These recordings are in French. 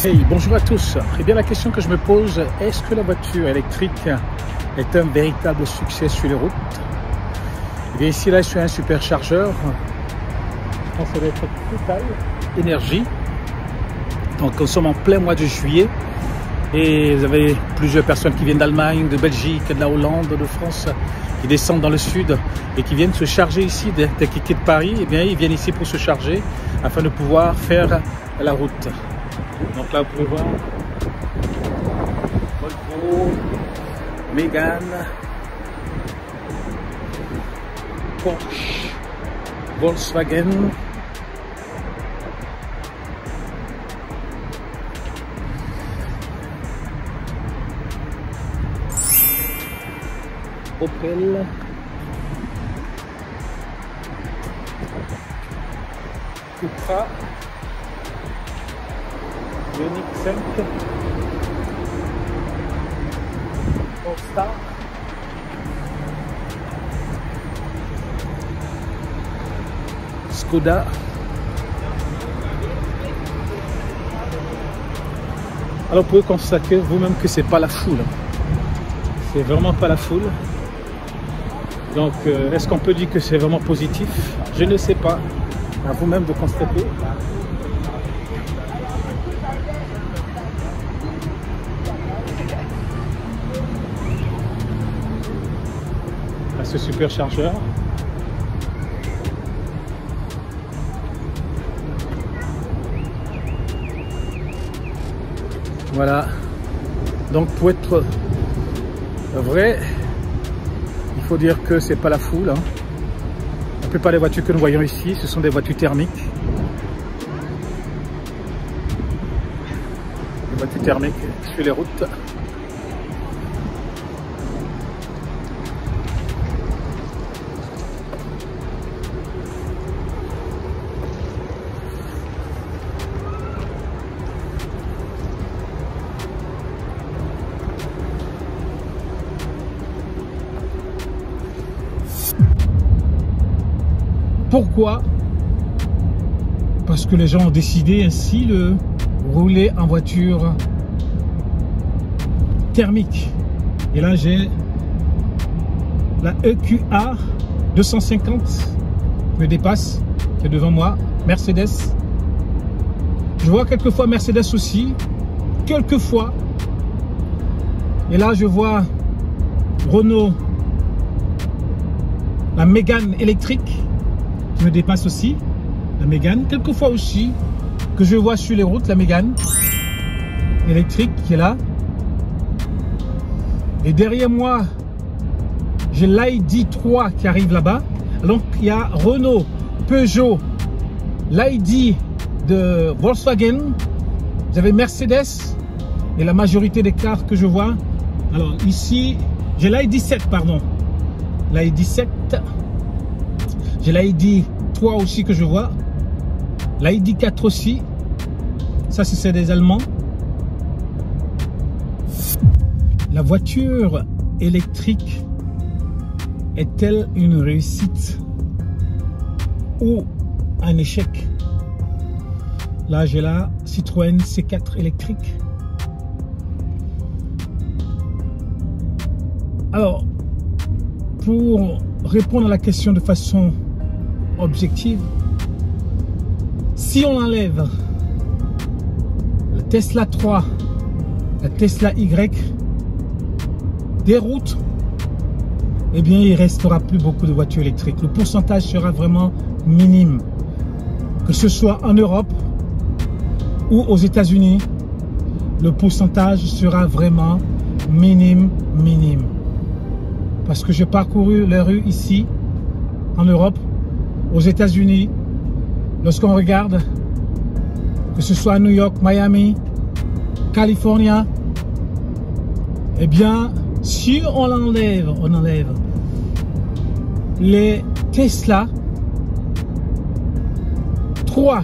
Hey, bonjour à tous. Eh bien, la question que je me pose, est-ce que la voiture électrique est un véritable succès sur les routes? Eh bien, ici, là, je suis un superchargeur. Je pense que ça va être Total Énergie. Donc, nous sommes en plein mois de juillet. Et vous avez plusieurs personnes qui viennent d'Allemagne, de Belgique, de la Hollande, de France, qui descendent dans le sud et qui viennent se charger ici dès qu'ils quittent Paris. Eh bien, ils viennent ici pour se charger afin de pouvoir faire la route. Donc là, vous pouvez voir Volvo, Mégane, Porsche, Volkswagen, Opel, Cupra, Ioniq 5, Polestar, Skoda, alors vous pouvez constater vous-même que c'est pas la foule, c'est vraiment pas la foule. Donc est-ce qu'on peut dire que c'est vraiment positif? Je ne sais pas, à vous-même de constater. À ce superchargeur. Voilà. Donc pour être vrai, il faut dire que c'est pas la foule. La plupart des voitures que nous voyons ici, ce sont des voitures thermiques. Des voitures thermiques sur les routes. Pourquoi? Parce que les gens ont décidé ainsi de rouler en voiture thermique. Et là, j'ai la EQA 250 me dépasse, qui est devant moi, Mercedes. Je vois quelquefois Mercedes aussi, quelquefois. Et là, je vois Renault, la Mégane électrique, me dépasse aussi, la Mégane, quelquefois aussi que je vois sur les routes, la Mégane électrique qui est là. Et derrière moi, j'ai l'ID3 qui arrive là-bas. Donc il y a Renault, Peugeot, l'ID de Volkswagen, vous avez Mercedes et la majorité des cars que je vois. Alors ici, j'ai l'ID7, pardon, l'ID7. J'ai l'ID 3 aussi que je vois. L'ID 4 aussi. Ça, c'est des Allemands. La voiture électrique est-elle une réussite ou un échec? Là, j'ai la Citroën C4 électrique. Alors, pour répondre à la question de façon objective, si on enlève la Tesla 3, la Tesla Y des routes, eh bien il ne restera plus beaucoup de voitures électriques. Le pourcentage sera vraiment minime, que ce soit en Europe ou aux États-Unis. Le pourcentage sera vraiment minime. Parce que j'ai parcouru les rues ici en Europe, aux États-Unis, lorsqu'on regarde, que ce soit à New York, Miami, Californie, eh bien, si on enlève les Tesla 3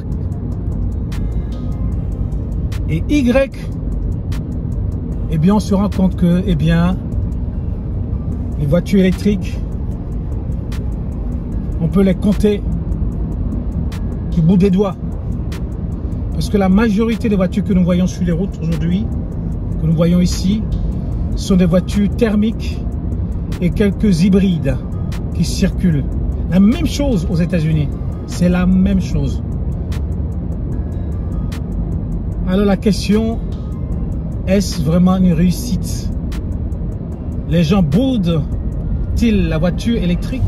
et Y, eh bien, on se rend compte que, eh bien, les voitures électriques, on peut les compter du bout des doigts. Parce Parce que la majorité des voitures que nous voyons sur les routes aujourd'hui, que nous voyons ici, sont des voitures thermiques et quelques hybrides qui circulent. La même chose aux États-Unis. C'est la même chose. Alors la question, est-ce vraiment une réussite? Les gens boudent-ils la voiture électrique?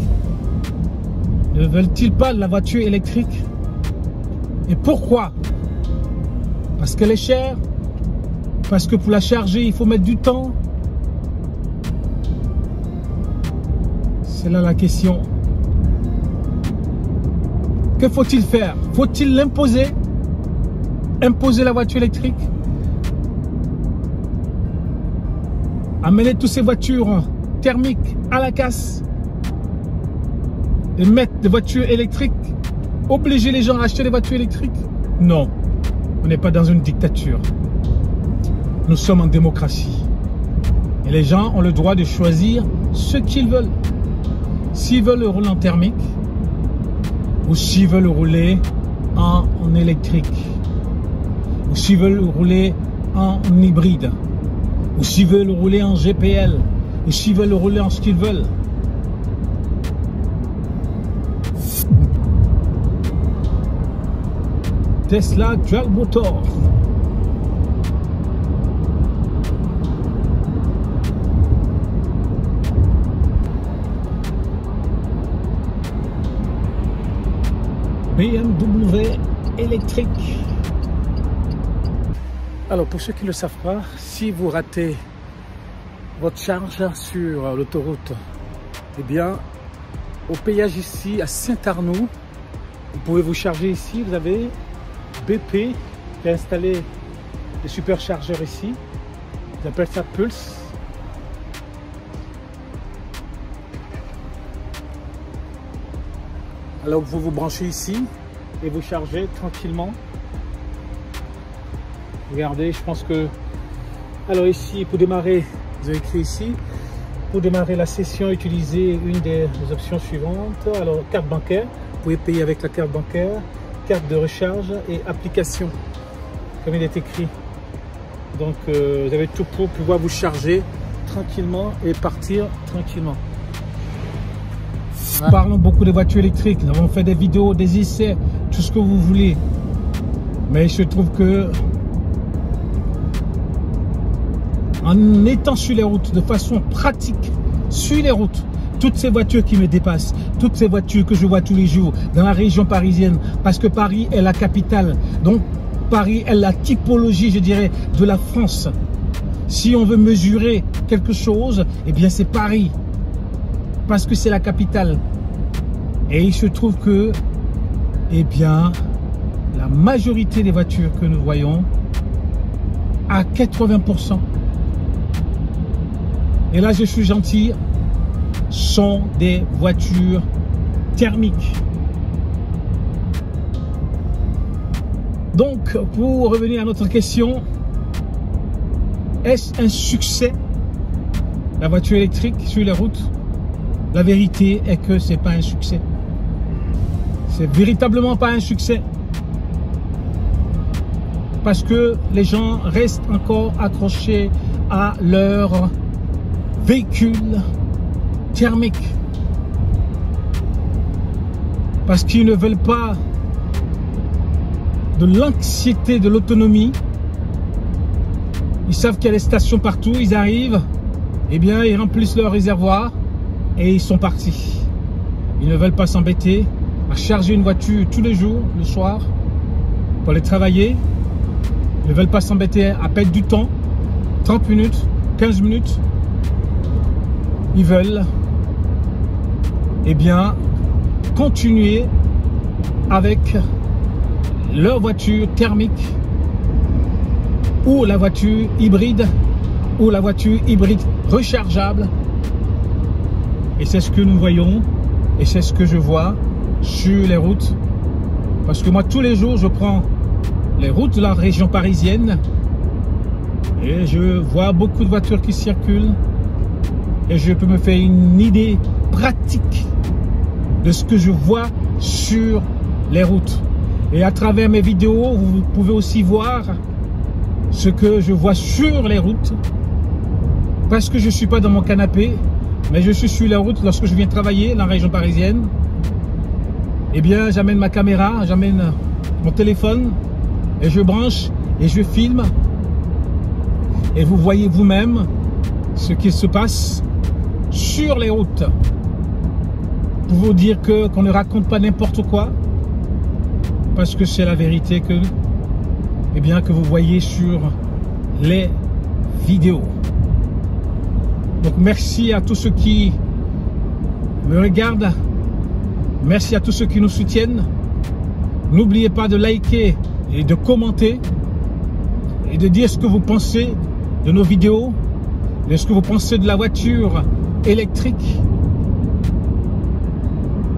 Ne veulent-ils pas de la voiture électrique? Et pourquoi? Parce qu'elle est chère? Parce que pour la charger, il faut mettre du temps? C'est là la question. Que faut-il faire? Faut-il l'imposer? Imposer la voiture électrique? Amener toutes ces voitures thermiques à la casse? Et mettre des voitures électriques? Obliger les gens à acheter des voitures électriques? Non, on n'est pas dans une dictature. Nous sommes en démocratie. Et les gens ont le droit de choisir ce qu'ils veulent. S'ils veulent rouler en thermique, ou s'ils veulent rouler en électrique, ou s'ils veulent rouler en hybride, ou s'ils veulent rouler en GPL, ou s'ils veulent rouler en ce qu'ils veulent. Tesla Dual Motor. BMW électrique. Alors pour ceux qui ne le savent pas, si vous ratez votre charge sur l'autoroute, eh bien au péage ici à Saint-Arnoux, vous pouvez vous charger ici. Vous avez BP qui a installé des superchargeurs ici. Ils appellent ça Pulse. Alors vous vous branchez ici et vous chargez tranquillement. Regardez, je pense que... Alors ici, pour démarrer, vous avez écrit ici, pour démarrer la session, utilisez une des options suivantes. Alors carte bancaire, vous pouvez payer avec la carte bancaire, carte de recharge et application, comme il est écrit. Donc vous avez tout pour pouvoir vous charger tranquillement et partir tranquillement. Nous parlons beaucoup de voitures électriques, nous avons fait des vidéos, des essais, tout ce que vous voulez. Mais je trouve que en étant sur les routes de façon pratique, sur les routes, toutes ces voitures qui me dépassent, toutes ces voitures que je vois tous les jours dans la région parisienne, parce que Paris est la capitale, donc Paris est la typologie, je dirais, de la France. Si on veut mesurer quelque chose, eh bien c'est Paris, parce que c'est la capitale. Et il se trouve que, eh bien, la majorité des voitures que nous voyons, à 80%, et là je suis gentil, sont des voitures thermiques. Donc, pour revenir à notre question, est-ce un succès, la voiture électrique sur les routes? La vérité est que c'est pas un succès. C'est véritablement pas un succès. Parce que les gens restent encore accrochés à leur véhicule thermique. Parce qu'ils ne veulent pas de l'anxiété de l'autonomie. Ils savent qu'il y a des stations partout, ils arrivent, eh bien ils remplissent leur réservoir et ils sont partis. Ils ne veulent pas s'embêter à charger une voiture tous les jours, le soir, pour aller travailler. Ils ne veulent pas s'embêter à perdre du temps, 30 minutes, 15 minutes. Ils veulent, eh bien, continuer avec leur voiture thermique ou la voiture hybride ou la voiture hybride rechargeable. Et c'est ce que nous voyons et c'est ce que je vois sur les routes. Parce que moi, tous les jours, je prends les routes de la région parisienne et je vois beaucoup de voitures qui circulent et je peux me faire une idée pratique de ce que je vois sur les routes. Et à travers mes vidéos, vous pouvez aussi voir ce que je vois sur les routes. Parce que je ne suis pas dans mon canapé, mais je suis sur la route lorsque je viens travailler dans la région parisienne. Eh bien, j'amène ma caméra, j'amène mon téléphone et je branche et je filme. Et vous voyez vous-même ce qui se passe sur les routes. Pour vous dire qu'on ne raconte pas n'importe quoi, parce que c'est la vérité que vous voyez sur les vidéos. Donc merci à tous ceux qui me regardent, merci à tous ceux qui nous soutiennent. N'oubliez pas de liker et de commenter et de dire ce que vous pensez de nos vidéos, de ce que vous pensez de la voiture électrique.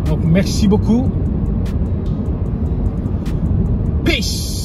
Donc merci beaucoup. Peace.